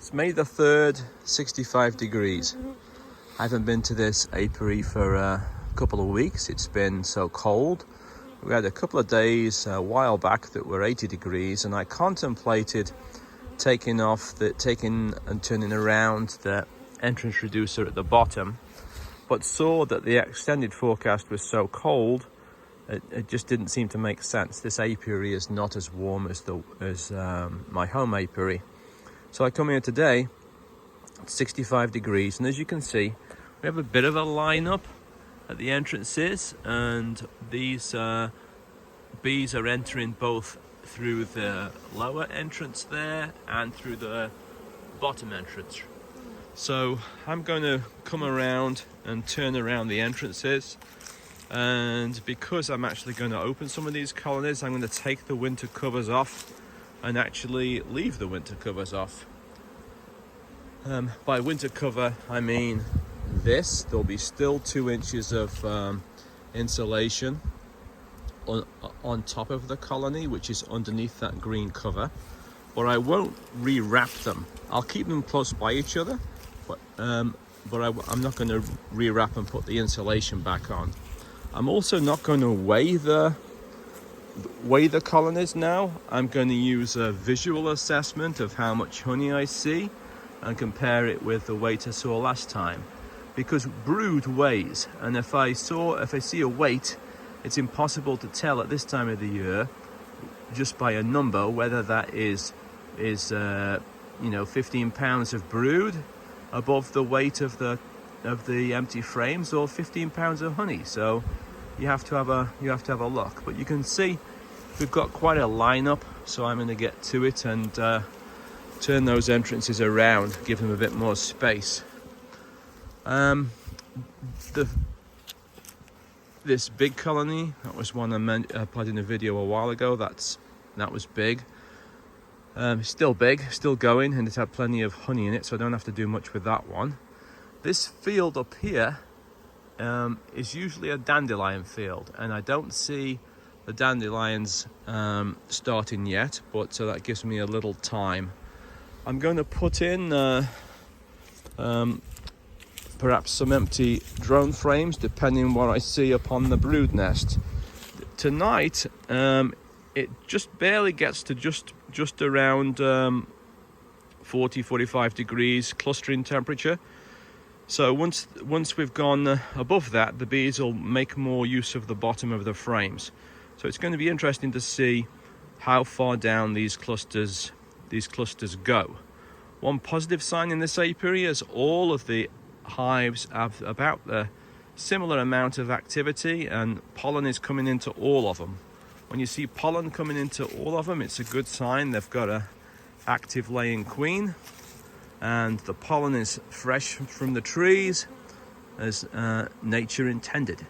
It's May the 3rd, 65 degrees. I haven't been to this apiary for a couple of weeks. It's been so cold. We had a couple of days a while back that were 80 degrees, and I contemplated taking and turning around the entrance reducer at the bottom, but saw that the extended forecast was so cold, it just didn't seem to make sense. This apiary is not as warm as my home apiary. So I come here today, it's 65 degrees, and as you can see, we have a bit of a lineup at the entrances, and these bees are entering both through the lower entrance there and through the bottom entrance. So I'm going to come around and turn around the entrances, and because I'm actually going to open some of these colonies, I'm going to take the winter covers off and actually leave the winter covers off. By winter cover, I mean this. There'll be still 2 inches of insulation on top of the colony, which is underneath that green cover, but I won't re-wrap them. I'll keep them close by each other, but I'm not going to re-wrap and put the insulation back on. I'm also not going to weigh the colonies now. I'm going to use a visual assessment of how much honey I see and compare it with the weight I saw last time, because brood weighs, and if I see a weight, it's impossible to tell at this time of the year just by a number whether that is 15 pounds of brood above the weight of the empty frames, or 15 pounds of honey. So you have to have a look. But you can see we've got quite a lineup, so I'm going to get to it and turn those entrances around, give them a bit more space. This big colony, that was one I put in a video a while ago. That was big. Still big, still going, and it's had plenty of honey in it, so I don't have to do much with that one. This field up here is usually a dandelion field, and I don't see the dandelions starting yet, but so that gives me a little time. I'm going to put in perhaps some empty drone frames, depending on what I see upon the brood nest. Tonight, it just barely gets to just around 40-45 degrees clustering temperature. So once we've gone above that, the bees will make more use of the bottom of the frames. So it's going to be interesting to see how far down these clusters go. One positive sign in this apiary is all of the hives have about the similar amount of activity, and pollen is coming into all of them. When you see pollen coming into all of them, it's a good sign they've got an active laying queen, and the pollen is fresh from the trees as nature intended.